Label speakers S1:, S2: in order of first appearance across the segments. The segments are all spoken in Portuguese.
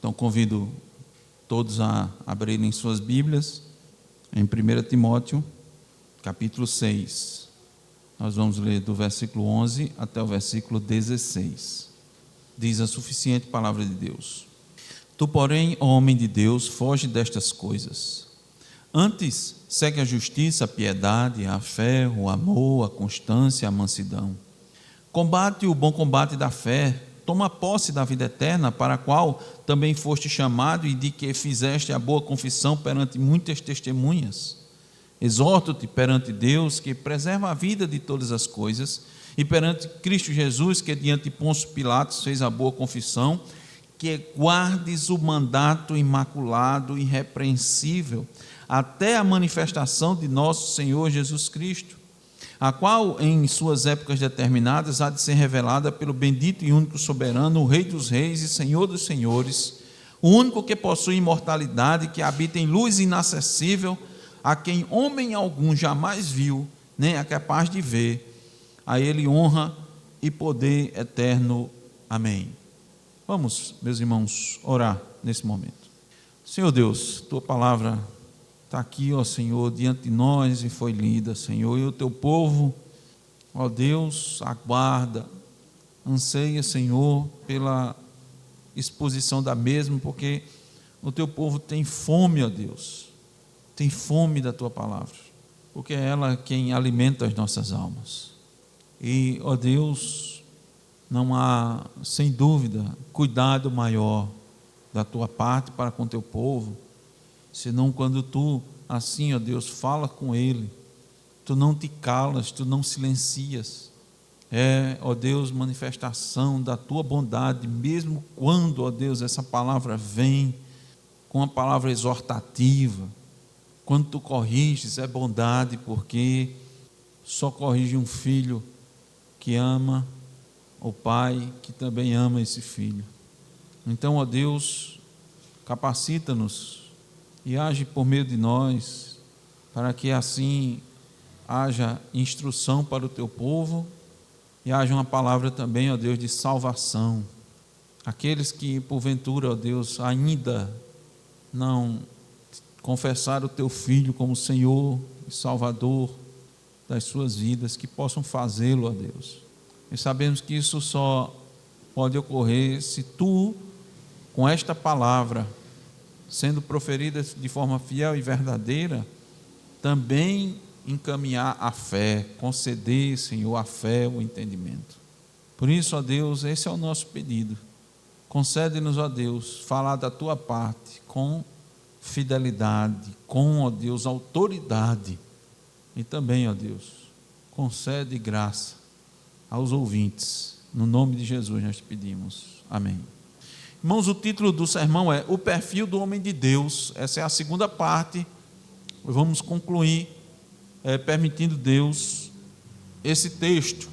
S1: Então convido todos a abrirem suas Bíblias em 1 Timóteo, capítulo 6. Nós vamos ler do versículo 11 até o versículo 16. Diz a suficiente palavra de Deus: Tu, porém, ó homem de Deus, foge destas coisas. Antes, segue a justiça, a piedade, a fé, o amor, a constância, a mansidão. Combate o bom combate da fé, toma posse da vida eterna, para a qual também foste chamado e de que fizeste a boa confissão perante muitas testemunhas. Exorto-te perante Deus, que preserva a vida de todas as coisas, e perante Cristo Jesus, que diante de Pôncio Pilatos fez a boa confissão, que guardes o mandato imaculado e irrepreensível, até a manifestação de nosso Senhor Jesus Cristo, a qual em suas épocas determinadas há de ser revelada pelo bendito e único soberano, o Rei dos reis e Senhor dos senhores, o único que possui imortalidade, que habita em luz inacessível, a quem homem algum jamais viu, nem é capaz de ver. A ele honra e poder eterno. Amém. Vamos, meus irmãos, orar nesse momento. Senhor Deus, tua palavra está aqui, ó Senhor, diante de nós e foi lida, Senhor, e o teu povo, ó Deus, aguarda, anseia, Senhor, pela exposição da mesma, porque o teu povo tem fome, ó Deus, tem fome da tua palavra, porque é ela quem alimenta as nossas almas. E, ó Deus, não há, sem dúvida, cuidado maior da tua parte para com o teu povo, senão quando tu, assim, ó Deus, fala com ele, tu não te calas, tu não silencias. É, ó Deus, manifestação da tua bondade, mesmo quando, ó Deus, essa palavra vem com a palavra exortativa, quando tu corriges, é bondade, porque só corrige um filho que ama o pai, que também ama esse filho. Então, ó Deus, capacita-nos e age por meio de nós, para que assim haja instrução para o teu povo e haja uma palavra também, ó Deus, de salvação. Aqueles que porventura, ó Deus, ainda não confessaram o teu Filho como Senhor e Salvador das suas vidas, que possam fazê-lo, ó Deus. E sabemos que isso só pode ocorrer se tu, com esta palavra, sendo proferida de forma fiel e verdadeira, também encaminhar a fé, conceder, Senhor, a fé, o entendimento. Por isso, ó Deus, esse é o nosso pedido. Concede-nos, ó Deus, falar da tua parte com fidelidade, com, ó Deus, autoridade. E também, ó Deus, concede graça aos ouvintes. No nome de Jesus nós te pedimos. Amém. Irmãos, o título do sermão é O Perfil do Homem de Deus. Essa é a segunda parte. Vamos concluir, permitindo Deus, esse texto.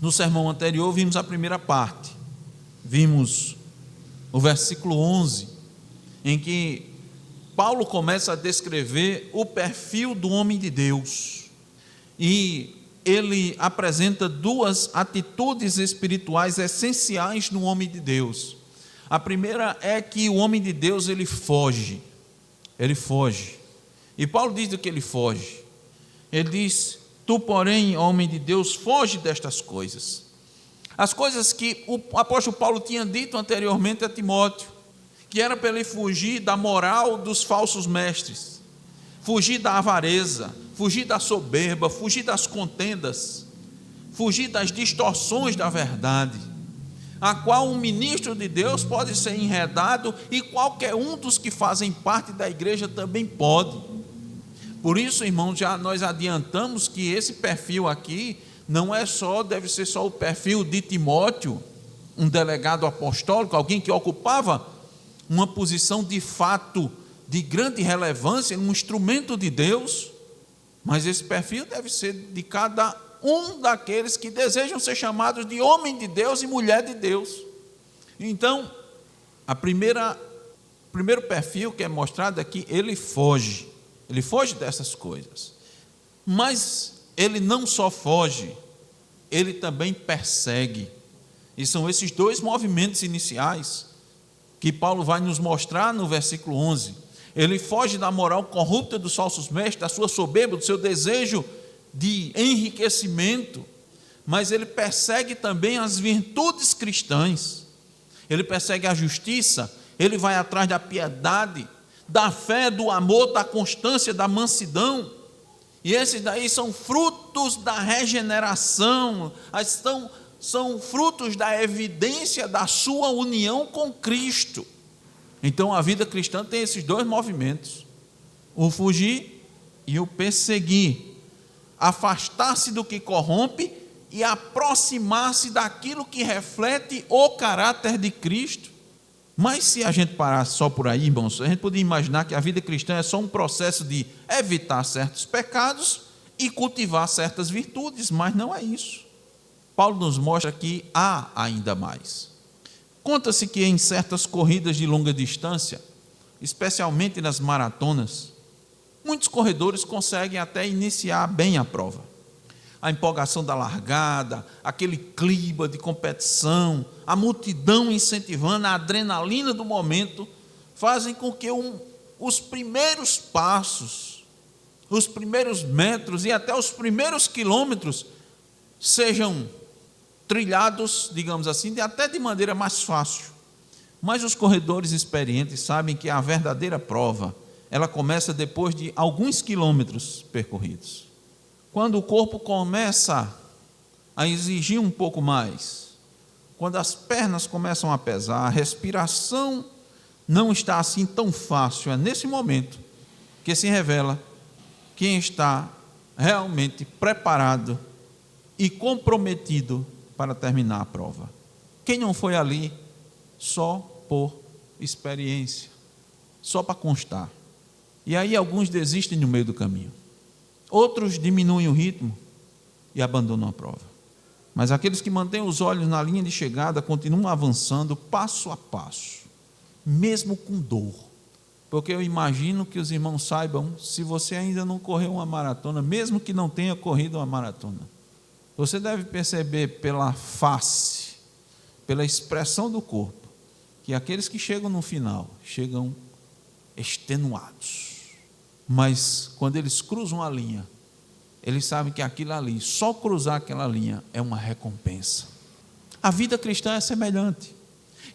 S1: No sermão anterior vimos a primeira parte. Vimos o versículo 11, em que Paulo começa a descrever o perfil do homem de Deus. E ele apresenta duas atitudes espirituais essenciais no homem de Deus. A primeira é que o homem de Deus, ele foge. E Paulo diz do que ele foge. Ele diz: Tu, porém, homem de Deus, foge destas coisas. As coisas que o apóstolo Paulo tinha dito anteriormente a Timóteo, que era para ele fugir da moral dos falsos mestres, fugir da avareza, fugir da soberba, fugir das contendas, fugir das distorções da verdade, a qual um ministro de Deus pode ser enredado e qualquer um dos que fazem parte da igreja também pode. Por isso, irmãos, já nós adiantamos que esse perfil aqui não é só, deve ser só o perfil de Timóteo, um delegado apostólico, alguém que ocupava uma posição de fato de grande relevância, um instrumento de Deus, mas esse perfil deve ser de cada um daqueles que desejam ser chamados de homem de Deus e mulher de Deus. Então, o primeiro perfil que é mostrado aqui, ele foge dessas coisas, mas ele não só foge, ele também persegue, e são esses dois movimentos iniciais que Paulo vai nos mostrar no versículo 11. Ele foge da moral corrupta dos falsos mestres, da sua soberba, do seu desejo de enriquecimento, mas ele persegue também as virtudes cristãs. Ele persegue a justiça, ele vai atrás da piedade, da fé, do amor, da constância, da mansidão. E esses daí são frutos da regeneração, são frutos da evidência da sua união com Cristo. Então a vida cristã tem esses dois movimentos: o fugir e o perseguir, afastar-se do que corrompe e aproximar-se daquilo que reflete o caráter de Cristo. Mas se a gente parasse só por aí, irmãos, a gente poderia imaginar que a vida cristã é só um processo de evitar certos pecados e cultivar certas virtudes, mas não é isso. Paulo nos mostra que há ainda mais. Conta-se que em certas corridas de longa distância, especialmente nas maratonas, muitos corredores conseguem até iniciar bem a prova. A empolgação da largada, aquele clima de competição, a multidão incentivando, a adrenalina do momento, fazem com que os primeiros passos, os primeiros metros e até os primeiros quilômetros sejam trilhados, digamos assim, até de maneira mais fácil. Mas os corredores experientes sabem que a verdadeira prova, ela começa depois de alguns quilômetros percorridos. Quando o corpo começa a exigir um pouco mais, quando as pernas começam a pesar, a respiração não está assim tão fácil, é nesse momento que se revela quem está realmente preparado e comprometido para terminar a prova. Quem não foi ali só por experiência, só para constar. E aí alguns desistem no meio do caminho. Outros diminuem o ritmo e abandonam a prova. Mas aqueles que mantêm os olhos na linha de chegada continuam avançando passo a passo, mesmo com dor. Porque eu imagino que os irmãos saibam, se você ainda não correu uma maratona, mesmo que não tenha corrido uma maratona, você deve perceber pela face, pela expressão do corpo, que aqueles que chegam no final, chegam extenuados. Mas quando eles cruzam a linha, eles sabem que aquilo ali, só cruzar aquela linha é uma recompensa. A vida cristã é semelhante.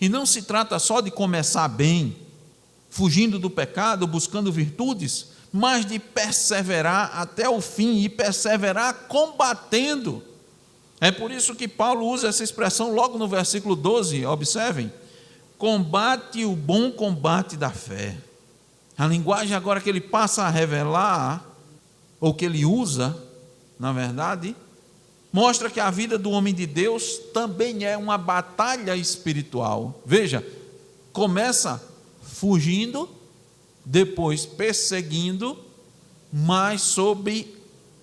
S1: E não se trata só de começar bem, fugindo do pecado, buscando virtudes, mas de perseverar até o fim e perseverar combatendo. É por isso que Paulo usa essa expressão logo no versículo 12, observem: combate o bom combate da fé. A linguagem agora que ele passa a revelar, ou que ele usa, na verdade, mostra que a vida do homem de Deus também é uma batalha espiritual. Veja, começa fugindo, depois perseguindo, mas sob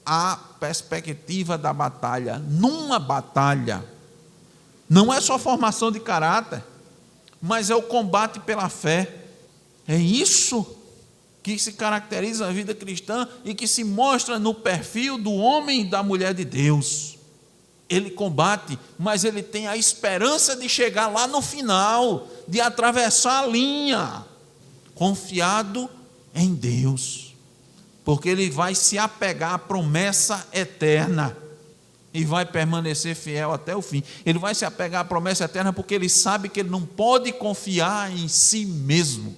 S1: a perspectiva da batalha. Numa batalha, não é só formação de caráter, mas é o combate pela fé. É isso que se caracteriza a vida cristã e que se mostra no perfil do homem e da mulher de Deus. Ele combate, mas ele tem a esperança de chegar lá no final, de atravessar a linha, confiado em Deus, porque ele vai se apegar à promessa eterna e vai permanecer fiel até o fim. Ele vai se apegar à promessa eterna porque ele sabe que ele não pode confiar em si mesmo.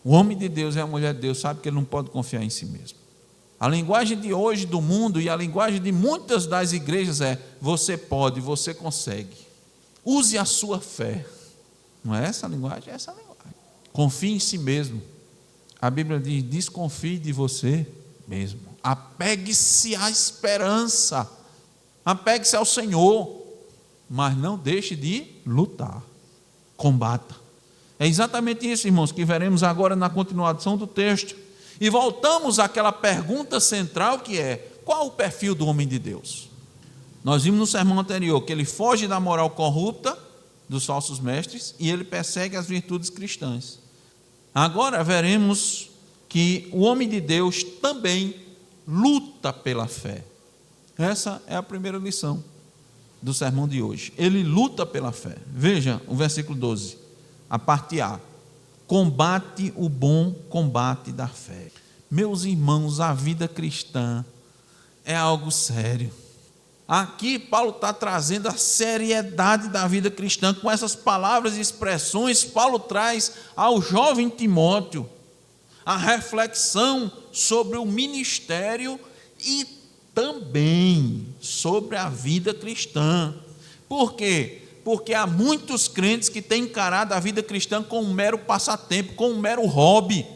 S1: O homem de Deus e a mulher de Deus sabe que ele não pode confiar em si mesmo. A linguagem de hoje do mundo e a linguagem de muitas das igrejas é: você pode, você consegue. Use a sua fé. Não é essa a linguagem? É essa a linguagem. Confie em si mesmo. A Bíblia diz: desconfie de você mesmo. Apegue-se à esperança. Apegue-se ao Senhor. Mas não deixe de lutar. Combata. É exatamente isso, irmãos, que veremos agora na continuação do texto. E voltamos àquela pergunta central que é: qual o perfil do homem de Deus? Nós vimos no sermão anterior que ele foge da moral corrupta dos falsos mestres e ele persegue as virtudes cristãs. Agora veremos que o homem de Deus também luta pela fé. Essa é a primeira lição do sermão de hoje. Ele luta pela fé. Veja o versículo 12. A parte A: combate o bom combate da fé. Meus irmãos, a vida cristã é algo sério. Aqui Paulo está trazendo a seriedade da vida cristã. Com essas palavras e expressões, Paulo traz ao jovem Timóteo a reflexão sobre o ministério e também sobre a vida cristã. Por quê? Porque há muitos crentes que têm encarado a vida cristã como um mero passatempo, como um mero hobby.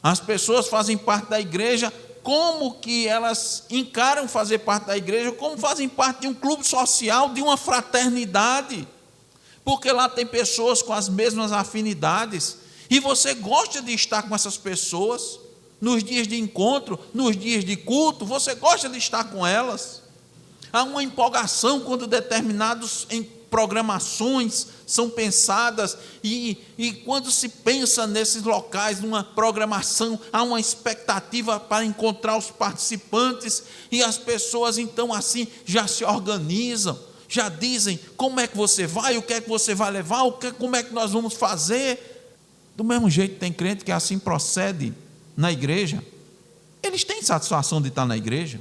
S1: As pessoas fazem parte da igreja, como que elas encaram fazer parte da igreja, como fazem parte de um clube social, de uma fraternidade, porque lá tem pessoas com as mesmas afinidades, e você gosta de estar com essas pessoas, nos dias de encontro, nos dias de culto, você gosta de estar com elas. Há uma empolgação quando determinados programações são pensadas, e quando se pensa nesses locais, numa programação, há uma expectativa para encontrar os participantes, e as pessoas então assim já se organizam, já dizem como é que você vai, o que é que você vai levar, como é que nós vamos fazer. Do mesmo jeito tem crente que assim procede na igreja. Eles têm satisfação de estar na igreja,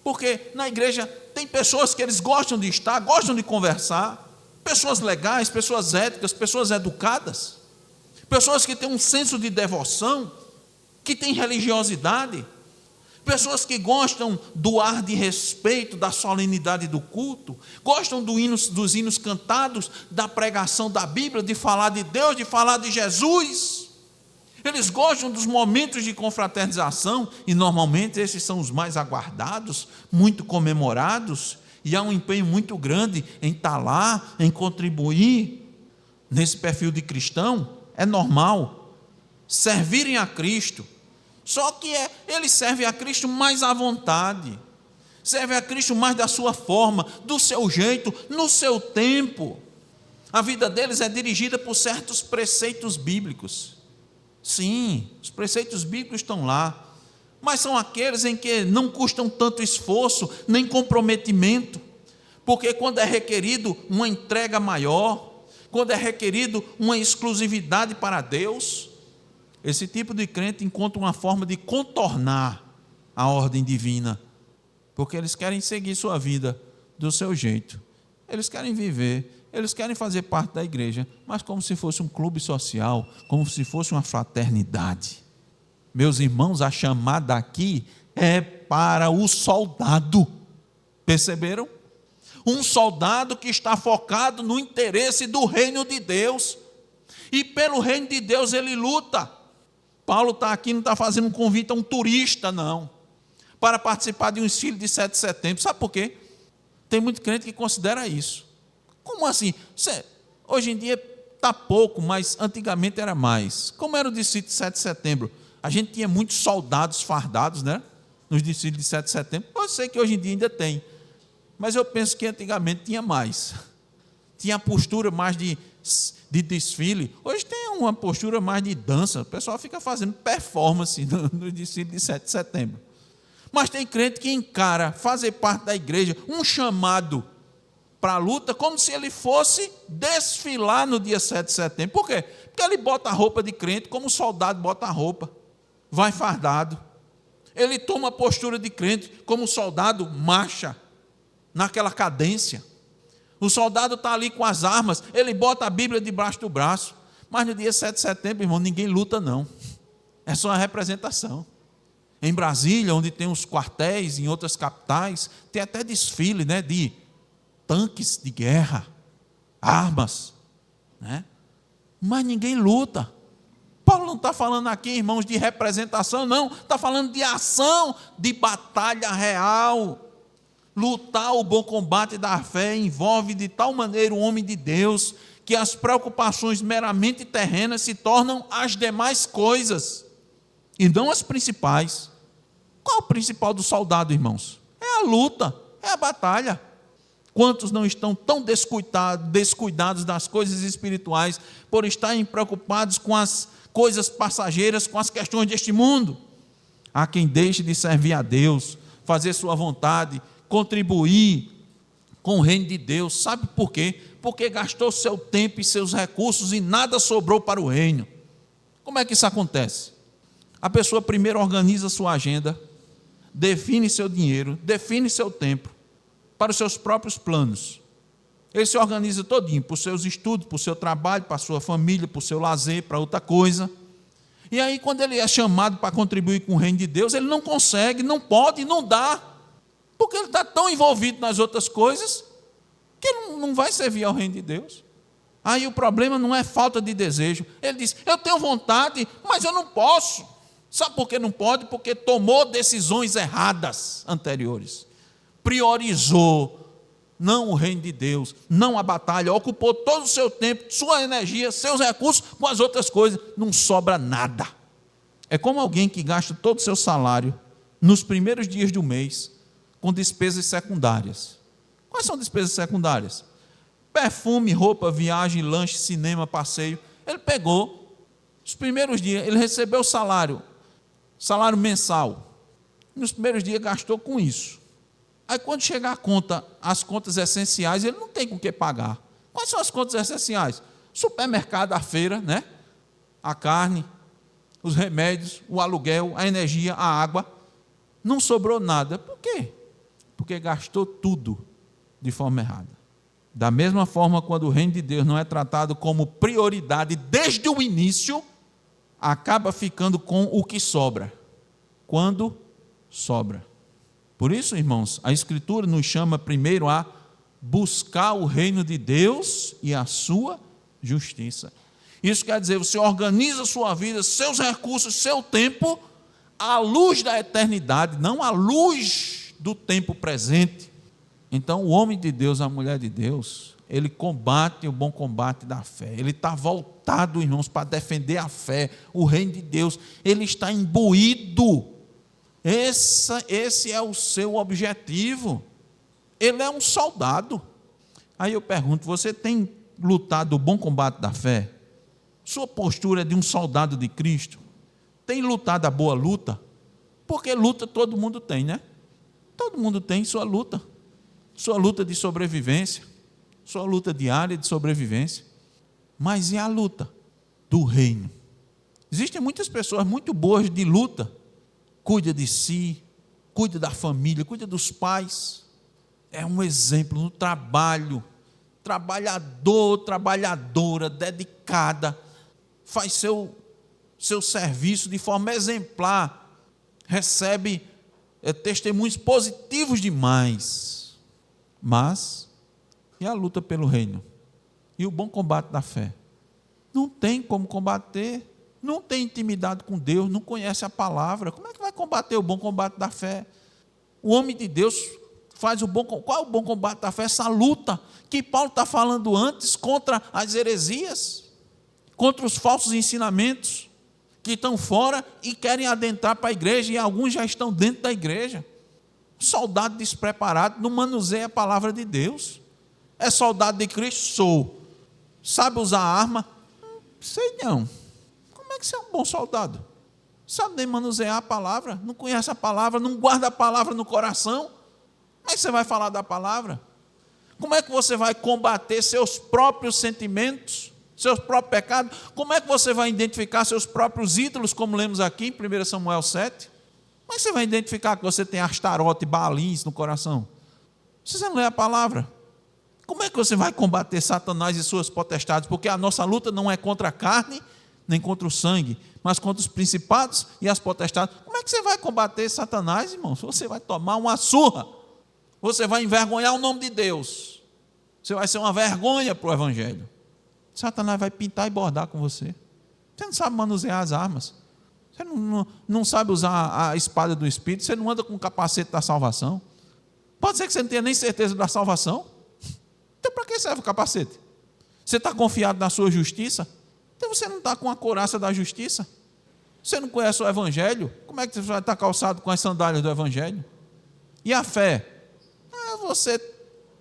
S1: porque na igreja tem pessoas que eles gostam de estar, gostam de conversar, pessoas legais, pessoas éticas, pessoas educadas, pessoas que têm um senso de devoção, que têm religiosidade, pessoas que gostam do ar de respeito, da solenidade do culto, gostam dos hinos cantados, da pregação da Bíblia, de falar de Deus, de falar de Jesus. Eles gostam dos momentos de confraternização, e normalmente esses são os mais aguardados, muito comemorados, e há um empenho muito grande em estar lá, em contribuir nesse perfil de cristão. É normal servirem a Cristo, só que eles servem a Cristo mais à vontade, servem a Cristo mais da sua forma, do seu jeito, no seu tempo. A vida deles é dirigida por certos preceitos bíblicos. Sim, os preceitos bíblicos estão lá, mas são aqueles em que não custam tanto esforço, nem comprometimento, porque quando é requerido uma entrega maior, quando é requerido uma exclusividade para Deus, esse tipo de crente encontra uma forma de contornar a ordem divina, porque eles querem seguir sua vida do seu jeito, eles querem viver, eles querem fazer parte da igreja, mas como se fosse um clube social, como se fosse uma fraternidade. Meus irmãos, a chamada aqui é para o soldado. Perceberam? Um soldado que está focado no interesse do reino de Deus. E pelo reino de Deus ele luta. Paulo está aqui, não está fazendo um convite a um turista, não, para participar de um desfile de 7 de setembro. Sabe por quê? Tem muito crente que considera isso. Como assim? Hoje em dia está pouco, mas antigamente era mais. Como era o desfile de 7 de setembro? A gente tinha muitos soldados fardados, né? Nos desfiles de 7 de setembro. Eu sei que hoje em dia ainda tem, mas eu penso que antigamente tinha mais. Tinha a postura mais de desfile. Hoje tem uma postura mais de dança. O pessoal fica fazendo performance no desfile de 7 de setembro. Mas tem crente que encara fazer parte da igreja, um chamado para a luta, como se ele fosse desfilar no dia 7 de setembro. Por quê? Porque ele bota a roupa de crente como o soldado bota a roupa, vai fardado. Ele toma a postura de crente como o soldado marcha naquela cadência. O soldado está ali com as armas, ele bota a Bíblia debaixo do braço. Mas no dia 7 de setembro, irmão, ninguém luta não, é só uma representação. Em Brasília, onde tem os quartéis, em outras capitais, tem até desfile, né, de tanques de guerra, armas, né? Mas ninguém luta. Paulo não está falando aqui, irmãos, de representação, não, está falando de ação, de batalha real. Lutar o bom combate da fé envolve de tal maneira o homem de Deus, que as preocupações meramente terrenas se tornam as demais coisas, e não as principais. Qual é o principal do soldado, irmãos? É a luta, é a batalha. Quantos não estão tão descuidados das coisas espirituais, por estarem preocupados com as coisas passageiras, com as questões deste mundo? Há quem deixe de servir a Deus, fazer sua vontade, contribuir com o reino de Deus. Sabe por quê? Porque gastou seu tempo e seus recursos e nada sobrou para o reino. Como é que isso acontece? A pessoa primeiro organiza sua agenda, define seu dinheiro, define seu tempo para os seus próprios planos. Ele se organiza todinho, para os seus estudos, para o seu trabalho, para a sua família, para o seu lazer, para outra coisa. E aí, quando ele é chamado para contribuir com o reino de Deus, ele não consegue, não pode, não dá, porque ele está tão envolvido nas outras coisas, que ele não vai servir ao reino de Deus. Aí o problema não é falta de desejo. Ele diz, eu tenho vontade, mas eu não posso. Sabe por que não pode? Porque tomou decisões erradas anteriores. Priorizou não o reino de Deus, não a batalha, ocupou todo o seu tempo, sua energia, seus recursos com as outras coisas, não sobra nada. É como alguém que gasta todo o seu salário nos primeiros dias do mês com despesas secundárias. Quais são despesas secundárias? Perfume, roupa, viagem, lanche, cinema, passeio. Ele pegou os primeiros dias, ele recebeu o salário mensal. Nos primeiros dias gastou com isso. Aí quando chegar a conta, as contas essenciais, ele não tem com o que pagar. Quais são as contas essenciais? Supermercado, a feira, né? A carne, os remédios, o aluguel, a energia, a água. Não sobrou nada. Por quê? Porque gastou tudo de forma errada. Da mesma forma, quando o reino de Deus não é tratado como prioridade desde o início, acaba ficando com o que sobra. Quando sobra. Por isso, irmãos, a Escritura nos chama primeiro a buscar o reino de Deus e a sua justiça. Isso quer dizer, você organiza a sua vida, seus recursos, seu tempo, à luz da eternidade, não à luz do tempo presente. Então, o homem de Deus, a mulher de Deus, ele combate o bom combate da fé. Ele está voltado, irmãos, para defender a fé, o reino de Deus. Ele está imbuído. Esse é o seu objetivo. Ele é um soldado. Aí eu pergunto, você tem lutado o bom combate da fé? Sua postura é de um soldado de Cristo? Tem lutado a boa luta? Porque luta todo mundo tem, né? Todo mundo tem sua luta. Sua luta de sobrevivência. Sua luta diária de sobrevivência. Mas e a luta do reino? Existem muitas pessoas muito boas de luta. Cuida de si, cuida da família, cuida dos pais. É um exemplo no trabalho. Trabalhador, trabalhadora, dedicada. Faz seu serviço de forma exemplar. Recebe testemunhos positivos demais. Mas, e a luta pelo reino? E o bom combate da fé? Não tem como combater. Não tem intimidade com Deus, não conhece a palavra. Como é que vai combater o bom combate da fé? O homem de Deus faz o bom combate. Qual é o bom combate da fé? Essa luta que Paulo está falando antes contra as heresias, contra os falsos ensinamentos que estão fora e querem adentrar para a igreja, e alguns já estão dentro da igreja. Soldado despreparado não manuseia a palavra de Deus. É soldado de Cristo? Sou. Sabe usar arma? Sei não. Como é que você é um bom soldado? Sabe nem manusear a palavra, não conhece a palavra, não guarda a palavra no coração. Como é que você vai falar da palavra? Como é que você vai combater seus próprios sentimentos, seus próprios pecados? Como é que você vai identificar seus próprios ídolos, como lemos aqui em 1 Samuel 7? Como é que você vai identificar que você tem Astarote e Baalins no coração? Se você não lê a palavra. Como é que você vai combater Satanás e suas potestades? Porque a nossa luta não é contra a carne, nem contra o sangue, mas contra os principados e as potestades. Como é que você vai combater Satanás, irmãos? Você vai tomar uma surra. Você vai envergonhar o nome de Deus. Você vai ser uma vergonha para o Evangelho. Satanás vai pintar e bordar com você. Você não sabe manusear as armas. Você não sabe usar a espada do Espírito. Você não anda com o capacete da salvação. Pode ser que você não tenha nem certeza da salvação. Então para que serve o capacete? Você está confiado na sua justiça? Então você não está com a couraça da justiça? Você não conhece o Evangelho? Como é que você vai estar calçado com as sandálias do Evangelho? E a fé? Você,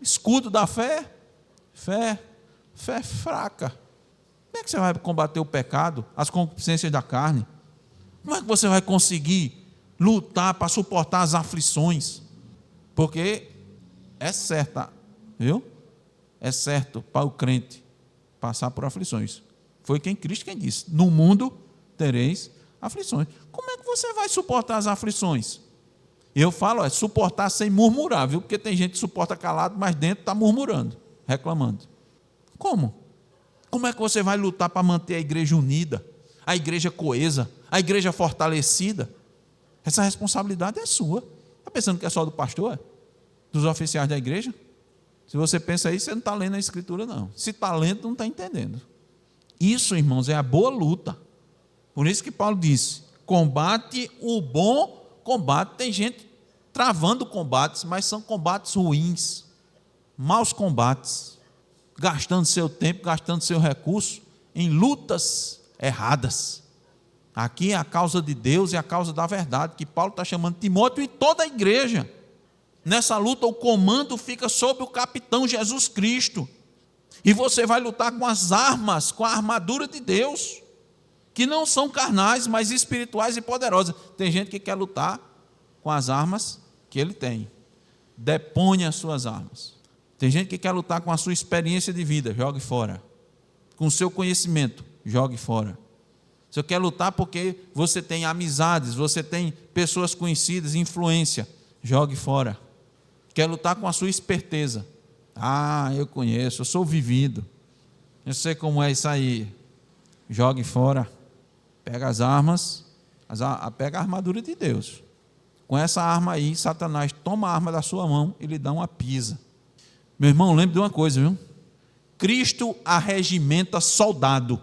S1: escudo da fé? Fé fraca. Como é que você vai combater o pecado, as concupiscências da carne? Como é que você vai conseguir lutar para suportar as aflições? Porque é certa viu? É certo para o crente passar por aflições. Foi Cristo quem disse: no mundo tereis aflições. Como é que você vai suportar as aflições? Eu falo, suportar sem murmurar, viu? Porque tem gente que suporta calado, mas dentro está murmurando, reclamando. Como? Como é que você vai lutar para manter a igreja unida, a igreja coesa, a igreja fortalecida? Essa responsabilidade é sua. Está pensando que é só do pastor? Dos oficiais da igreja? Se você pensa isso, você não está lendo a Escritura, não. Se está lendo, não está entendendo. Isso, irmãos, é a boa luta. Por isso que Paulo disse: combate o bom combate. Tem gente travando combates, mas são combates ruins, maus combates, gastando seu tempo, gastando seu recurso em lutas erradas. Aqui é a causa de Deus e a causa da verdade, que Paulo está chamando Timóteo e toda a igreja. Nessa luta, o comando fica sob o capitão Jesus Cristo. E você vai lutar com as armas, com a armadura de Deus, que não são carnais, mas espirituais e poderosas. Tem gente que quer lutar com as armas que ele tem. Deponha as suas armas. Tem gente que quer lutar com a sua experiência de vida. Jogue fora. Com o seu conhecimento. Jogue fora. Você quer lutar porque você tem amizades, você tem pessoas conhecidas, influência. Jogue fora. Quer lutar com a sua esperteza. Eu conheço, eu sou vivido. Eu sei como é isso aí. Jogue fora. Pega as armas, pega a armadura de Deus. Com essa arma aí, Satanás toma a arma da sua mão e lhe dá uma pisa. Meu irmão, lembre de uma coisa, viu? Cristo arregimenta soldado.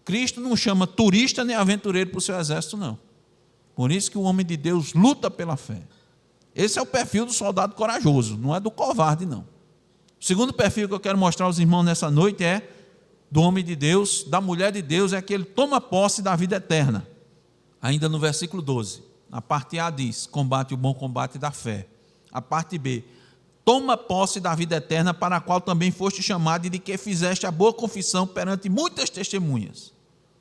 S1: Cristo não chama turista nem aventureiro para o seu exército, não. Por isso que o homem de Deus luta pela fé. Esse é o perfil do soldado corajoso, não é do covarde, não. O segundo perfil que eu quero mostrar aos irmãos nessa noite é do homem de Deus, da mulher de Deus, é que ele toma posse da vida eterna. Ainda no versículo 12, a parte A diz: combate o bom combate da fé. A parte B: toma posse da vida eterna, para a qual também foste chamado e de que fizeste a boa confissão perante muitas testemunhas.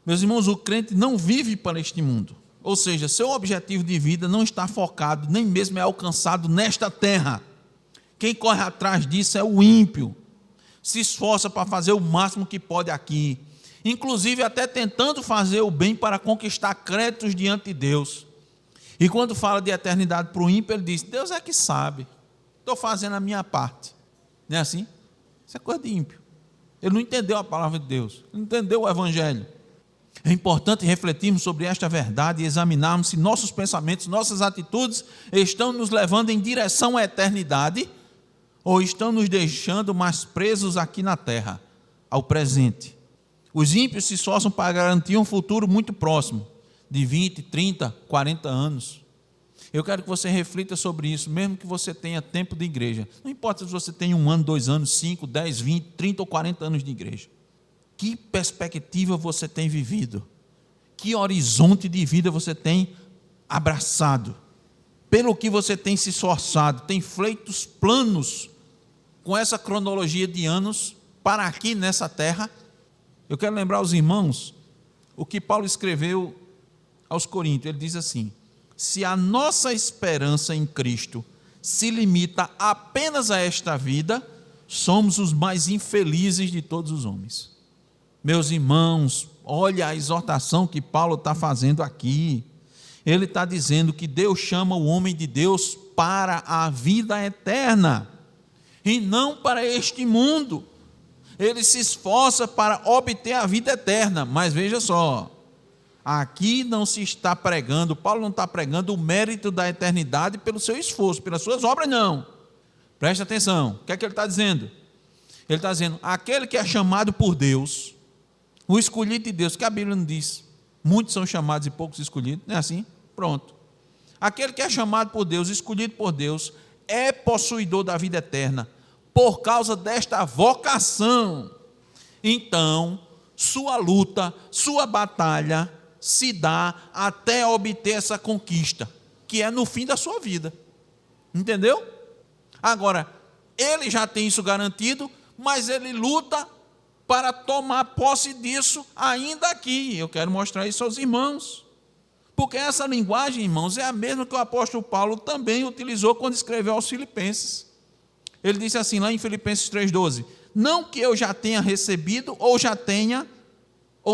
S1: Meus irmãos, o crente não vive para este mundo. Ou seja, seu objetivo de vida não está focado, nem mesmo é alcançado nesta terra. Quem corre atrás disso é o ímpio. Se esforça para fazer o máximo que pode aqui, inclusive até tentando fazer o bem para conquistar créditos diante de Deus. E quando fala de eternidade para o ímpio, ele diz: Deus é que sabe, estou fazendo a minha parte. Não é assim? Isso é coisa de ímpio. Ele não entendeu a palavra de Deus, ele não entendeu o evangelho. É importante refletirmos sobre esta verdade e examinarmos se nossos pensamentos, nossas atitudes estão nos levando em direção à eternidade ou estão nos deixando mais presos aqui na terra, ao presente. Os ímpios se esforçam para garantir um futuro muito próximo, de 20, 30, 40 anos. Eu quero que você reflita sobre isso, mesmo que você tenha tempo de igreja. Não importa se você tem 1 ano, 2 anos, 5, 10, 20, 30 ou 40 anos de igreja. Que perspectiva você tem vivido? Que horizonte de vida você tem abraçado? Pelo que você tem se esforçado? Tem feito os planos com essa cronologia de anos para aqui nessa terra? Eu quero lembrar aos irmãos o que Paulo escreveu aos Coríntios. Ele diz assim: se a nossa esperança em Cristo se limita apenas a esta vida, somos os mais infelizes de todos os homens. Meus irmãos, olha a exortação que Paulo está fazendo aqui. Ele está dizendo que Deus chama o homem de Deus para a vida eterna e não para este mundo. Ele se esforça para obter a vida eterna, mas veja só, aqui não se está pregando, Paulo não está pregando o mérito da eternidade pelo seu esforço, pelas suas obras, não. Preste atenção, o que é que ele está dizendo? Ele está dizendo: aquele que é chamado por Deus, o escolhido de Deus, que a Bíblia não diz, muitos são chamados e poucos escolhidos, não é assim? Pronto. Aquele que é chamado por Deus, escolhido por Deus, é possuidor da vida eterna, por causa desta vocação. Então, sua luta, sua batalha se dá até obter essa conquista, que é no fim da sua vida. Entendeu? Agora, ele já tem isso garantido, mas ele luta para tomar posse disso ainda aqui. Eu quero mostrar isso aos irmãos, porque essa linguagem, irmãos, é a mesma que o apóstolo Paulo também utilizou quando escreveu aos Filipenses. Ele disse assim lá em Filipenses 3,12: não que eu já tenha recebido ou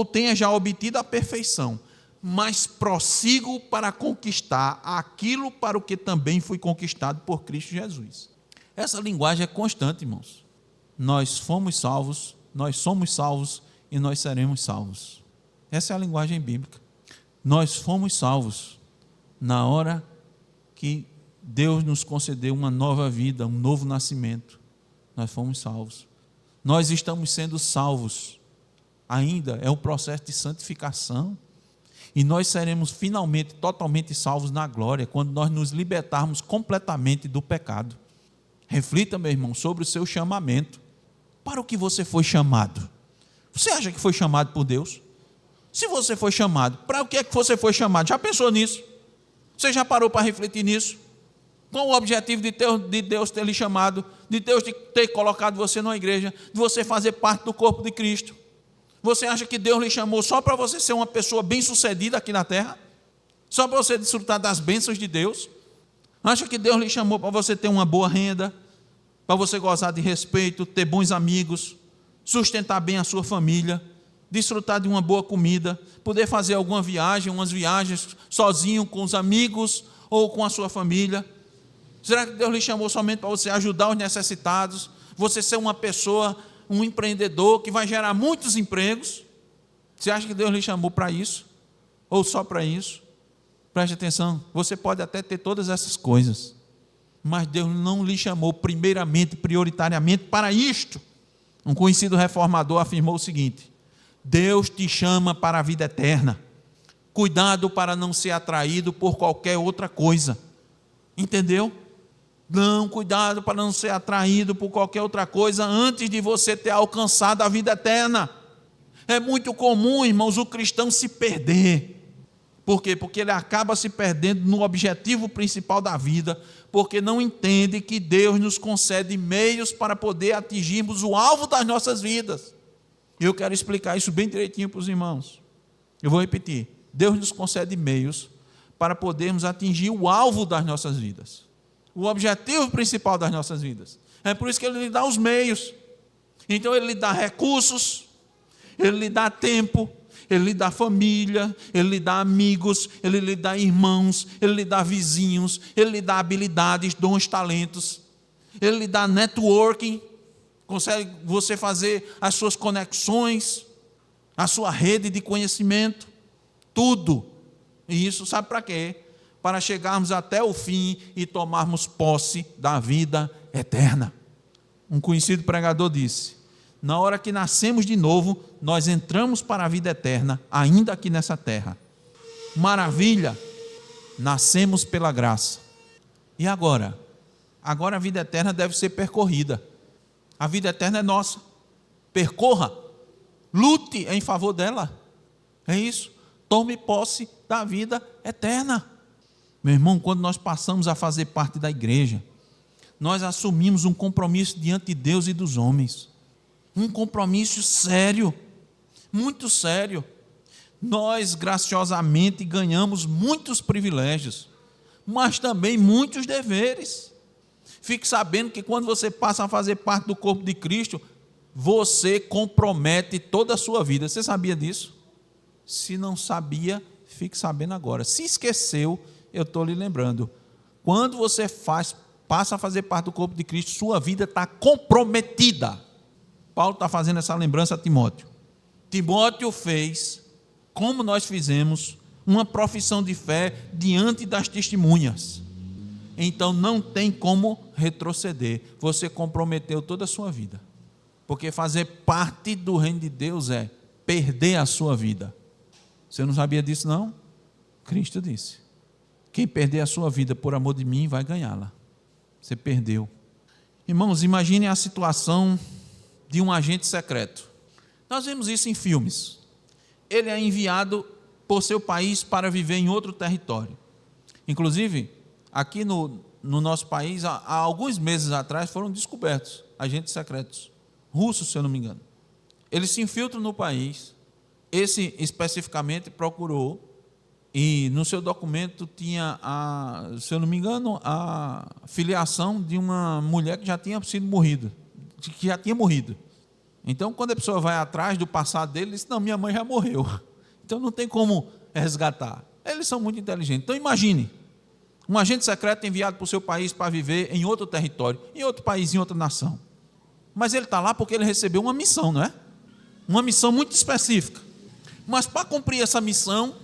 S1: tenha já obtido a perfeição, mas prossigo para conquistar aquilo para o que também fui conquistado por Cristo Jesus. Essa linguagem é constante, irmãos. Nós fomos salvos, nós somos salvos e nós seremos salvos. Essa é a linguagem bíblica. Nós fomos salvos na hora que Deus nos concedeu uma nova vida, um novo nascimento. Nós fomos salvos. Nós estamos sendo salvos. Ainda é um processo de santificação. E nós seremos finalmente totalmente salvos na glória, quando nós nos libertarmos completamente do pecado. Reflita, meu irmão, sobre o seu chamamento. Para o que você foi chamado? Você acha que foi chamado por Deus? Se você foi chamado, para o que é que você foi chamado? Já pensou nisso? Você já parou para refletir nisso? Qual o objetivo de Deus ter lhe chamado, de Deus ter colocado você numa igreja, de você fazer parte do corpo de Cristo? Você acha que Deus lhe chamou só para você ser uma pessoa bem-sucedida aqui na terra? Só para você desfrutar das bênçãos de Deus? Acha que Deus lhe chamou para você ter uma boa renda, para você gozar de respeito, ter bons amigos, sustentar bem a sua família, desfrutar de uma boa comida, poder fazer alguma viagem, umas viagens sozinho, com os amigos ou com a sua família? Será que Deus lhe chamou somente para você ajudar os necessitados, você ser uma pessoa, um empreendedor que vai gerar muitos empregos? Você acha que Deus lhe chamou para isso? Ou só para isso? Preste atenção, você pode até ter todas essas coisas, mas Deus não lhe chamou primeiramente, prioritariamente para isto. Um conhecido reformador afirmou o seguinte: Deus te chama para a vida eterna. Cuidado para não ser atraído por qualquer outra coisa. Entendeu? Não, cuidado para não ser atraído por qualquer outra coisa antes de você ter alcançado a vida eterna. É muito comum, irmãos, o cristão se perder. Por quê? Porque ele acaba se perdendo no objetivo principal da vida, porque não entende que Deus nos concede meios para poder atingirmos o alvo das nossas vidas. E eu quero explicar isso bem direitinho para os irmãos. Eu vou repetir. Deus nos concede meios para podermos atingir o alvo das nossas vidas, o objetivo principal das nossas vidas. É por isso que Ele lhe dá os meios. Então Ele lhe dá recursos, Ele lhe dá tempo, Ele lhe dá família, Ele lhe dá amigos, Ele lhe dá irmãos, Ele lhe dá vizinhos, Ele lhe dá habilidades, dons, talentos, Ele lhe dá networking, consegue você fazer as suas conexões, a sua rede de conhecimento, tudo. E isso sabe para quê? Para chegarmos até o fim e tomarmos posse da vida eterna. Um conhecido pregador disse: na hora que nascemos de novo, nós entramos para a vida eterna, ainda aqui nessa terra. Maravilha! Nascemos pela graça. E agora? Agora a vida eterna deve ser percorrida. A vida eterna é nossa. Percorra, lute em favor dela. É isso. Tome posse da vida eterna. Meu irmão, quando nós passamos a fazer parte da igreja, nós assumimos um compromisso diante de Deus e dos homens. Um compromisso sério, muito sério. Nós graciosamente ganhamos muitos privilégios, mas também muitos deveres. Fique sabendo que quando você passa a fazer parte do corpo de Cristo, você compromete toda a sua vida. Você sabia disso? Se não sabia, fique sabendo agora. Se esqueceu, eu estou lhe lembrando. Quando você passa a fazer parte do corpo de Cristo, sua vida está comprometida. Paulo está fazendo essa lembrança a Timóteo. Timóteo fez, como nós fizemos, uma profissão de fé diante das testemunhas. Então não tem como retroceder. Você comprometeu toda a sua vida. Porque fazer parte do reino de Deus é perder a sua vida. Você não sabia disso, não? Cristo disse: quem perder a sua vida por amor de mim vai ganhá-la. Você perdeu. Irmãos, imaginem a situação de um agente secreto. Nós vemos isso em filmes. Ele é enviado por seu país para viver em outro território. Inclusive, aqui no nosso país, há alguns meses atrás, foram descobertos agentes secretos, russos, se eu não me engano. Eles se infiltram no país. Esse especificamente procurou e no seu documento tinha, se eu não me engano, a filiação de uma mulher que já tinha sido morrida, que já tinha morrido. Então, quando a pessoa vai atrás do passado dele, ele diz: não, minha mãe já morreu, então não tem como resgatar. Eles são muito inteligentes. Então, imagine, um agente secreto enviado para o seu país para viver em outro território, em outro país, em outra nação. Mas ele está lá porque ele recebeu uma missão, não é? Uma missão muito específica. Mas para cumprir essa missão,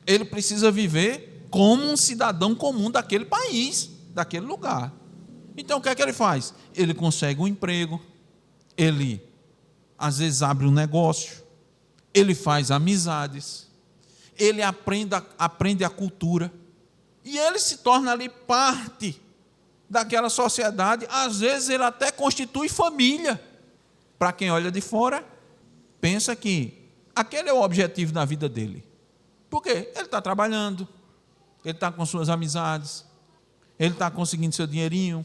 S1: ele precisa viver como um cidadão comum daquele país, daquele lugar. Então, o que é que ele faz? Ele consegue um emprego, ele às vezes abre um negócio, ele faz amizades, ele aprende a cultura, e ele se torna ali parte daquela sociedade. Às vezes ele até constitui família. Para quem olha de fora, pensa que aquele é o objetivo da vida dele. Por quê? Ele está trabalhando, ele está com suas amizades, ele está conseguindo seu dinheirinho,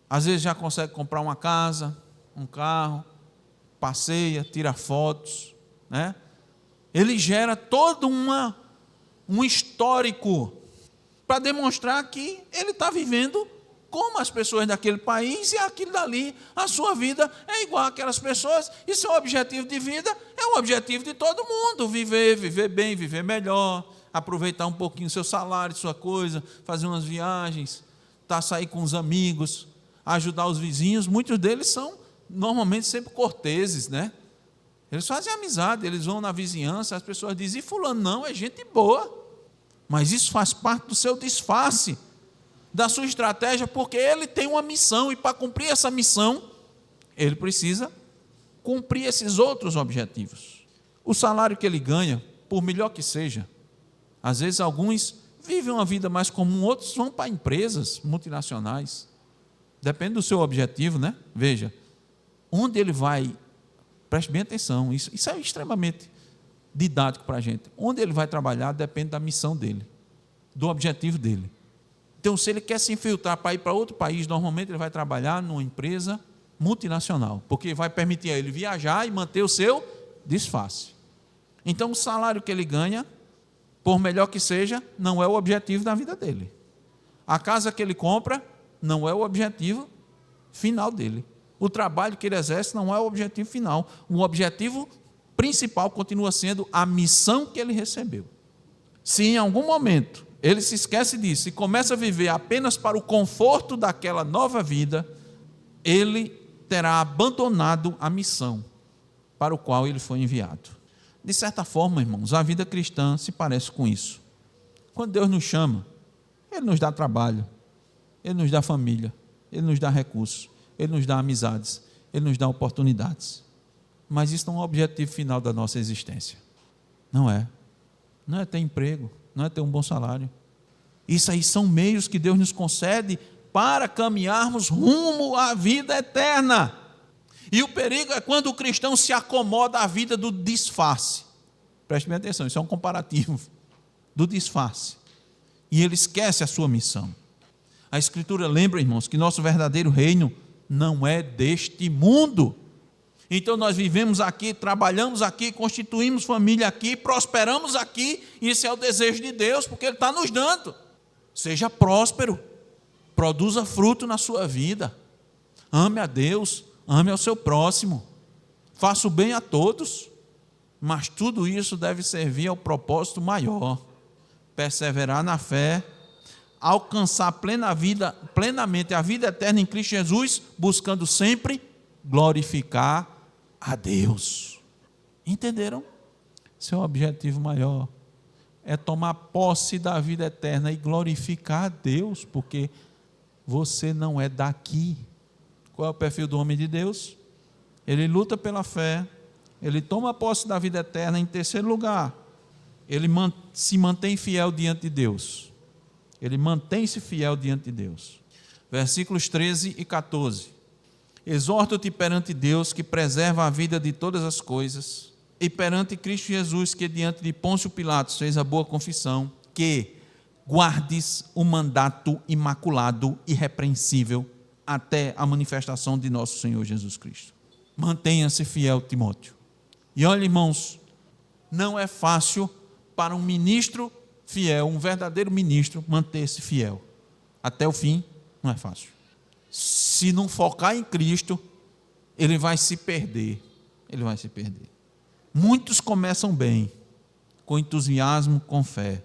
S1: às vezes já consegue comprar uma casa, um carro, passeia, tira fotos, né? Ele gera todo um histórico para demonstrar que ele está vivendo como as pessoas daquele país, e aquilo dali, a sua vida é igual àquelas pessoas, e seu objetivo de vida é o objetivo de todo mundo: viver bem, viver melhor, aproveitar um pouquinho seu salário, sua coisa, fazer umas viagens, sair com os amigos, ajudar os vizinhos. Muitos deles são normalmente sempre corteses, né? Eles fazem amizade, eles vão na vizinhança, as pessoas dizem: e fulano não, é gente boa. Mas isso faz parte do seu disfarce, da sua estratégia, porque ele tem uma missão, e para cumprir essa missão, ele precisa cumprir esses outros objetivos. O salário que ele ganha, por melhor que seja, às vezes alguns vivem uma vida mais comum, outros vão para empresas multinacionais. Depende do seu objetivo, né? Veja, onde ele vai, preste bem atenção, isso é extremamente didático para a gente. Onde ele vai trabalhar depende da missão dele, do objetivo dele. Então, se ele quer se infiltrar para ir para outro país, normalmente ele vai trabalhar numa empresa multinacional, porque vai permitir a ele viajar e manter o seu disfarce. Então, o salário que ele ganha, por melhor que seja, não é o objetivo da vida dele. A casa que ele compra não é o objetivo final dele. O trabalho que ele exerce não é o objetivo final. O objetivo principal continua sendo a missão que ele recebeu. Se em algum momento ele se esquece disso e começa a viver apenas para o conforto daquela nova vida, ele terá abandonado a missão para o qual ele foi enviado. De certa forma, irmãos, a vida cristã se parece com isso. Quando Deus nos chama, Ele nos dá trabalho, Ele nos dá família, Ele nos dá recursos, Ele nos dá amizades, Ele nos dá oportunidades. Mas isso não é o objetivo final da nossa existência. Não é. Não é ter emprego, não é ter um bom salário. Isso aí são meios que Deus nos concede para caminharmos rumo à vida eterna. E o perigo é quando o cristão se acomoda à vida do disfarce. Preste bem atenção, isso é um comparativo do disfarce. E ele esquece a sua missão. A Escritura lembra, irmãos, que nosso verdadeiro reino não é deste mundo. Então nós vivemos aqui, trabalhamos aqui, constituímos família aqui, prosperamos aqui. Isso é o desejo de Deus, porque Ele está nos dando. Seja próspero, produza fruto na sua vida, ame a Deus, ame ao seu próximo, faça o bem a todos, mas tudo isso deve servir ao propósito maior: perseverar na fé, alcançar plenamente a vida eterna em Cristo Jesus, buscando sempre glorificar a Deus. Entenderam? Seu objetivo maior é tomar posse da vida eterna e glorificar a Deus, porque você não é daqui. Qual é o perfil do homem de Deus? Ele luta pela fé, ele toma posse da vida eterna. Em terceiro lugar, ele se mantém fiel diante de Deus. Ele mantém-se fiel diante de Deus. Versículos 13 e 14. Exorto-te perante Deus, que preserva a vida de todas as coisas, e perante Cristo Jesus, que diante de Pôncio Pilatos fez a boa confissão, que guardes o mandato imaculado, irrepreensível, até a manifestação de nosso Senhor Jesus Cristo. Mantenha-se fiel, Timóteo. E olha, irmãos, não é fácil para um ministro fiel, um verdadeiro ministro, manter-se fiel até o fim, não é fácil. Se não focar em Cristo, ele vai se perder. Ele vai se perder. Muitos começam bem, com entusiasmo, com fé,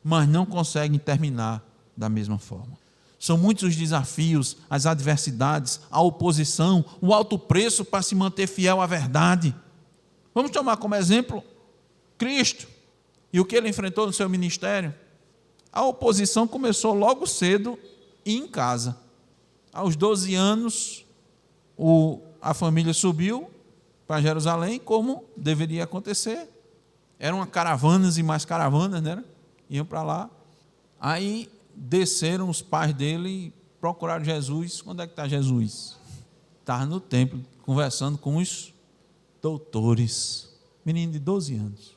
S1: mas não conseguem terminar da mesma forma. São muitos os desafios, as adversidades, a oposição, o alto preço para se manter fiel à verdade. Vamos tomar como exemplo Cristo e o que ele enfrentou no seu ministério. A oposição começou logo cedo e em casa. Aos 12 anos, a família subiu para Jerusalém, como deveria acontecer. Eram caravanas e mais caravanas, né? Iam para lá. Aí desceram os pais dele e procuraram Jesus. Onde é que está Jesus? Estava no templo, conversando com os doutores. Menino de 12 anos.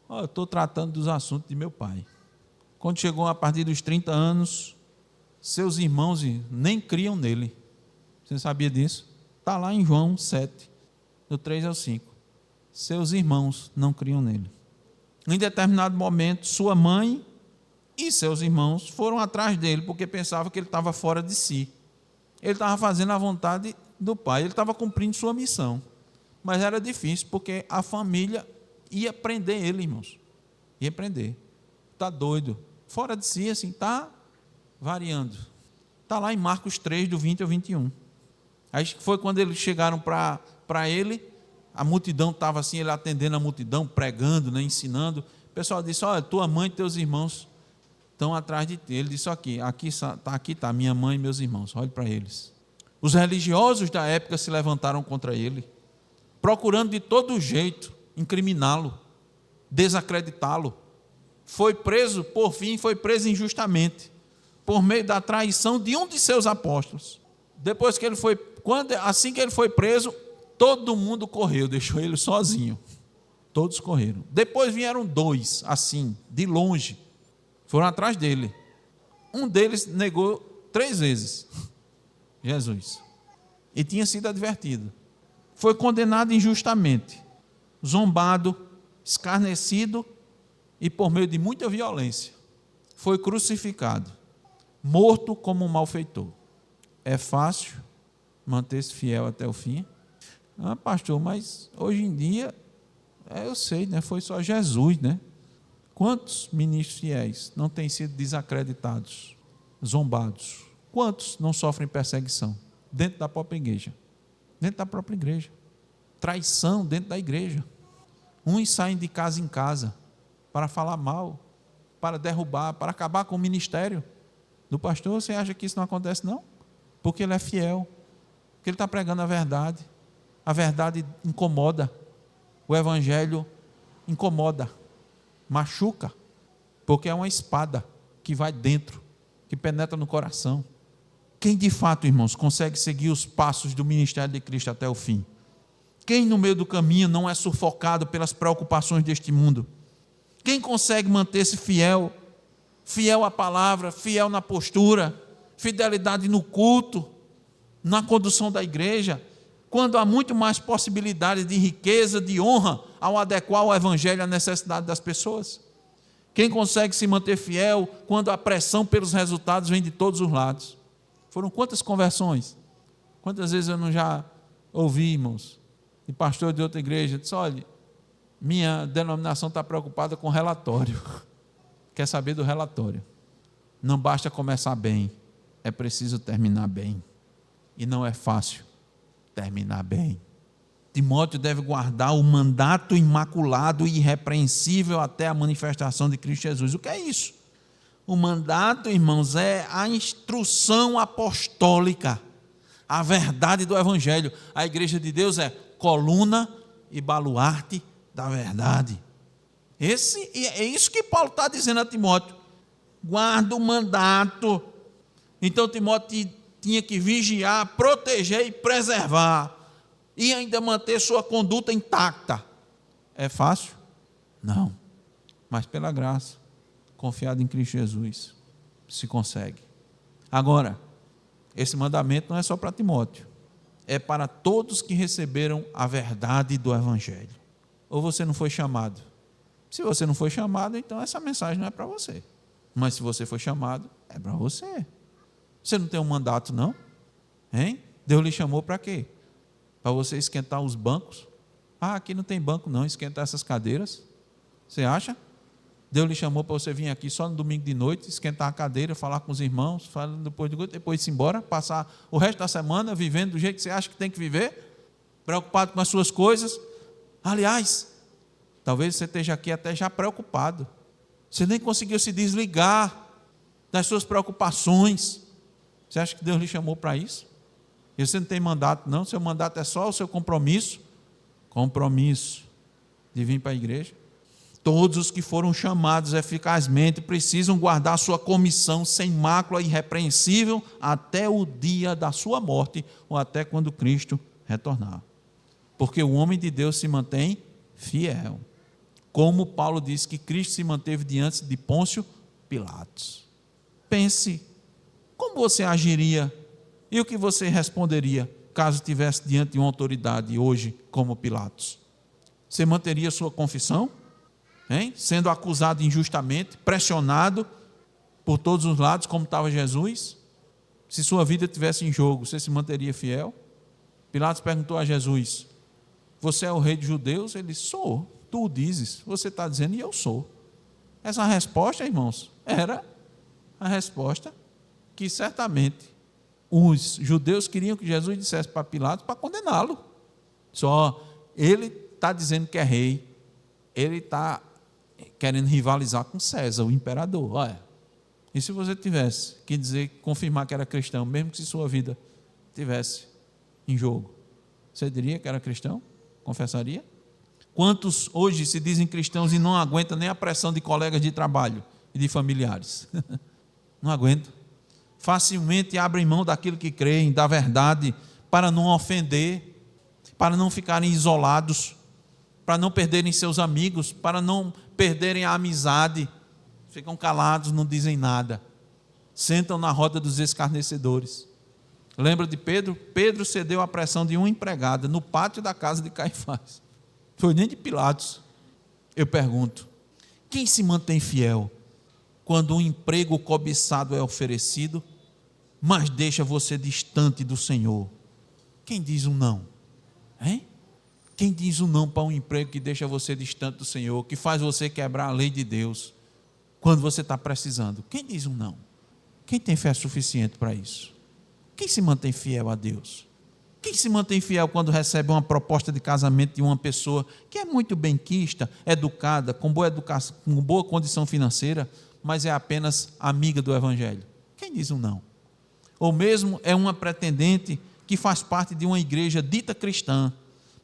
S1: Eu estou tratando dos assuntos de meu pai. Quando chegou a partir dos 30 anos, seus irmãos nem criam nele. Você sabia disso? Está lá em João 7, do 3 ao 5. Seus irmãos não criam nele. Em determinado momento, sua mãe e seus irmãos foram atrás dele, porque pensavam que ele estava fora de si. Ele estava fazendo a vontade do pai, ele estava cumprindo sua missão. Mas era difícil, porque a família ia prender ele, irmãos. Ia prender. Está doido. Fora de si, assim, está variando. Está lá em Marcos 3, do 20 ao 21. Aí foi quando eles chegaram para ele, a multidão estava assim, ele atendendo a multidão, pregando, né, ensinando. O pessoal disse: olha, tua mãe e teus irmãos estão atrás de ti. Ele disse: aqui está minha mãe e meus irmãos, olhe para eles. Os religiosos da época se levantaram contra ele, procurando de todo jeito incriminá-lo, desacreditá-lo. Foi preso, por fim, foi preso injustamente, por meio da traição de um de seus apóstolos. Depois que ele foi, assim que ele foi preso, todo mundo correu, deixou ele sozinho. Todos correram. Depois vieram dois, assim, de longe, foram atrás dele. Um deles negou 3 vezes Jesus, e tinha sido advertido. Foi condenado injustamente, zombado, escarnecido, e por meio de muita violência, foi crucificado, morto como um malfeitor. É fácil manter-se fiel até o fim? Ah, pastor, mas hoje em dia, eu sei, né? Foi só Jesus, né? Quantos ministros fiéis não têm sido desacreditados, zombados? Quantos não sofrem perseguição dentro da própria igreja? Dentro da própria igreja. Traição dentro da igreja. Uns saem de casa em casa para falar mal, para derrubar, para acabar com o ministério do pastor. Você acha que isso não acontece, não? Porque ele é fiel, porque ele está pregando a verdade. A verdade incomoda, o evangelho incomoda, machuca, porque é uma espada que vai dentro, que penetra no coração. Quem de fato, irmãos, consegue seguir os passos do ministério de Cristo até o fim? Quem no meio do caminho não é sufocado pelas preocupações deste mundo? Quem consegue manter-se fiel, fiel à palavra, fiel na postura, fidelidade no culto, na condução da igreja, quando há muito mais possibilidade de riqueza, de honra, ao adequar o evangelho à necessidade das pessoas? Quem consegue se manter fiel quando a pressão pelos resultados vem de todos os lados? Foram quantas conversões? Quantas vezes eu não já ouvi, irmãos, de pastor de outra igreja, disse: olha, minha denominação está preocupada com relatório. Quer saber do relatório? Não basta começar bem, é preciso terminar bem. E não é fácil terminar bem. Timóteo deve guardar o mandato imaculado e irrepreensível até a manifestação de Cristo Jesus. O que é isso? O mandato, irmãos, é a instrução apostólica, a verdade do evangelho. A igreja de Deus é coluna e baluarte da verdade. É isso que Paulo está dizendo a Timóteo. Guarda o mandato. Então Timóteo tinha que vigiar, proteger e preservar, e ainda manter sua conduta intacta. É fácil? Não. Mas pela graça, confiado em Cristo Jesus, se consegue. Agora, esse mandamento não é só para Timóteo, é para todos que receberam a verdade do evangelho. Ou você não foi chamado Se você não foi chamado, então essa mensagem não é para você. Mas se você foi chamado, é para você. Você não tem um mandato, não? Hein? Deus lhe chamou para quê? Para você esquentar os bancos? Ah, aqui não tem banco não, esquentar essas cadeiras. Você acha? Deus lhe chamou para você vir aqui só no domingo de noite, esquentar a cadeira, falar com os irmãos, falar depois ir embora, passar o resto da semana vivendo do jeito que você acha que tem que viver, preocupado com as suas coisas. Aliás, talvez você esteja aqui até já preocupado. Você nem conseguiu se desligar das suas preocupações. Você acha que Deus lhe chamou para isso? E você não tem mandato não, seu mandato é só o seu compromisso de vir para a igreja. Todos os que foram chamados eficazmente precisam guardar sua comissão sem mácula, irrepreensível, até o dia da sua morte, ou até quando Cristo retornar. Porque o homem de Deus se mantém fiel. Como Paulo disse que Cristo se manteve diante de Pôncio Pilatos. Pense, como você agiria e o que você responderia caso estivesse diante de uma autoridade hoje como Pilatos? Você manteria sua confissão? Hein? Sendo acusado injustamente, pressionado por todos os lados, como estava Jesus? Se sua vida estivesse em jogo, você se manteria fiel? Pilatos perguntou a Jesus: você é o rei dos judeus? Ele: sou. Tu o dizes. Você está dizendo e eu sou. Essa resposta, irmãos, era a resposta que certamente os judeus queriam que Jesus dissesse para Pilatos para condená-lo. Só ele está dizendo que é rei, ele está querendo rivalizar com César, o imperador. Olha, e se você tivesse que dizer, confirmar que era cristão, mesmo que se sua vida tivesse em jogo, você diria que era cristão? Confessaria? Quantos hoje se dizem cristãos e não aguentam nem a pressão de colegas de trabalho e de familiares? Não aguentam. Facilmente abrem mão daquilo que creem, da verdade, para não ofender, para não ficarem isolados, para não perderem seus amigos, para não perderem a amizade. Ficam calados, não dizem nada. Sentam na roda dos escarnecedores. Lembra de Pedro? Pedro cedeu à pressão de uma empregada no pátio da casa de Caifás. Foi nem de Pilatos. Eu pergunto, quem se mantém fiel quando um emprego cobiçado é oferecido, mas deixa você distante do Senhor? Quem diz um não? Hein? Quem diz um não para um emprego que deixa você distante do Senhor, que faz você quebrar a lei de Deus, quando você está precisando? Quem diz um não? Quem tem fé suficiente para isso? Quem se mantém fiel a Deus? Quem se mantém fiel quando recebe uma proposta de casamento de uma pessoa que é muito benquista, educada, com boa educação, com boa condição financeira, mas é apenas amiga do Evangelho? Quem diz um não? Ou mesmo é uma pretendente que faz parte de uma igreja dita cristã,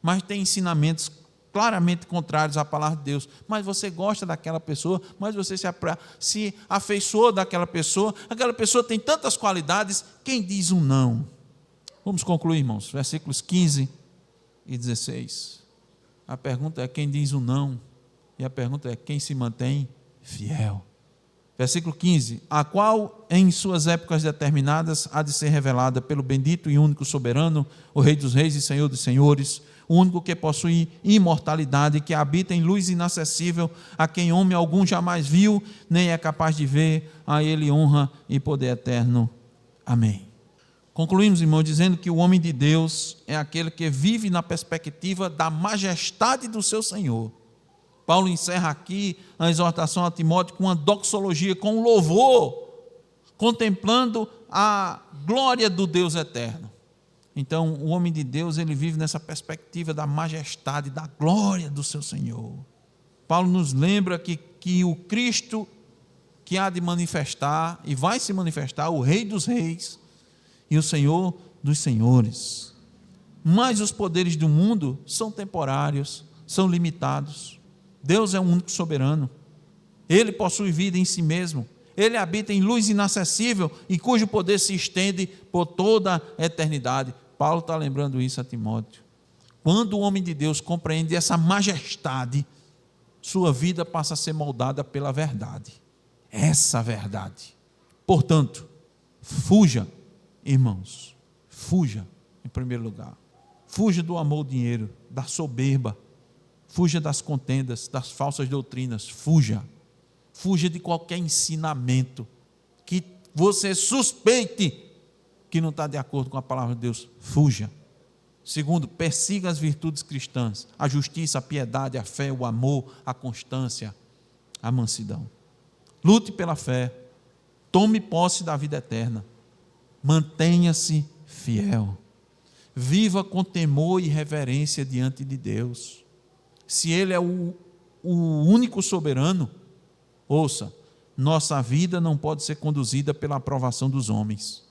S1: mas tem ensinamentos claramente contrários à palavra de Deus, mas você gosta daquela pessoa, mas você se afeiçoou daquela pessoa, aquela pessoa tem tantas qualidades. Quem diz um não? Vamos concluir, irmãos, versículos 15 e 16. A pergunta é quem diz um não, e a pergunta é quem se mantém fiel. Versículo 15: a qual em suas épocas determinadas há de ser revelada pelo bendito e único soberano, o Rei dos reis e Senhor dos senhores, o único que possui imortalidade, que habita em luz inacessível, a quem homem algum jamais viu, nem é capaz de ver, a ele honra e poder eterno. Amém. Concluímos, irmãos, dizendo que o homem de Deus é aquele que vive na perspectiva da majestade do seu Senhor. Paulo encerra aqui a exortação a Timóteo com uma doxologia, com um louvor, contemplando a glória do Deus eterno. Então, o homem de Deus, ele vive nessa perspectiva da majestade, da glória do seu Senhor. Paulo nos lembra que o Cristo que há de manifestar, e vai se manifestar, o Rei dos reis e o Senhor dos senhores. Mas os poderes do mundo são temporários, são limitados. Deus é o único soberano. Ele possui vida em si mesmo. Ele habita em luz inacessível e cujo poder se estende por toda a eternidade. Paulo está lembrando isso a Timóteo. Quando o homem de Deus compreende essa majestade, sua vida passa a ser moldada pela verdade. Essa verdade. Portanto, fuja, irmãos, fuja em primeiro lugar. Fuja do amor ao dinheiro, da soberba. Fuja das contendas, das falsas doutrinas. Fuja. Fuja de qualquer ensinamento que você suspeite que não está de acordo com a palavra de Deus. Fuja. Segundo, persiga as virtudes cristãs. A justiça, a piedade, a fé, o amor, a constância, a mansidão. Lute pela fé. Tome posse da vida eterna. Mantenha-se fiel. Viva com temor e reverência diante de Deus. Se Ele é o único soberano, ouça, nossa vida não pode ser conduzida pela aprovação dos homens.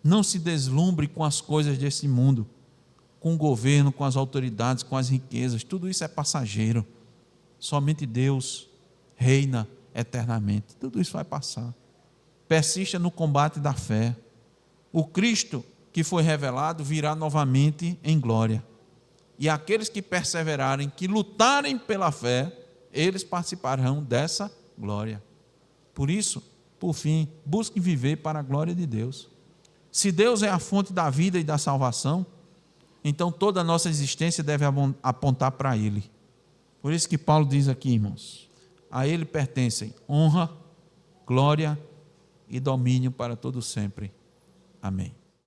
S1: Não se deslumbre com as coisas desse mundo, com o governo, com as autoridades, com as riquezas. Tudo isso é passageiro. Somente Deus reina eternamente. Tudo isso vai passar. Persista no combate da fé. O Cristo que foi revelado virá novamente em glória. E aqueles que perseverarem, que lutarem pela fé, eles participarão dessa glória. Por isso, por fim, busque viver para a glória de Deus. Se Deus é a fonte da vida e da salvação, então toda a nossa existência deve apontar para Ele. Por isso que Paulo diz aqui, irmãos, a Ele pertencem honra, glória e domínio para todo sempre. Amém.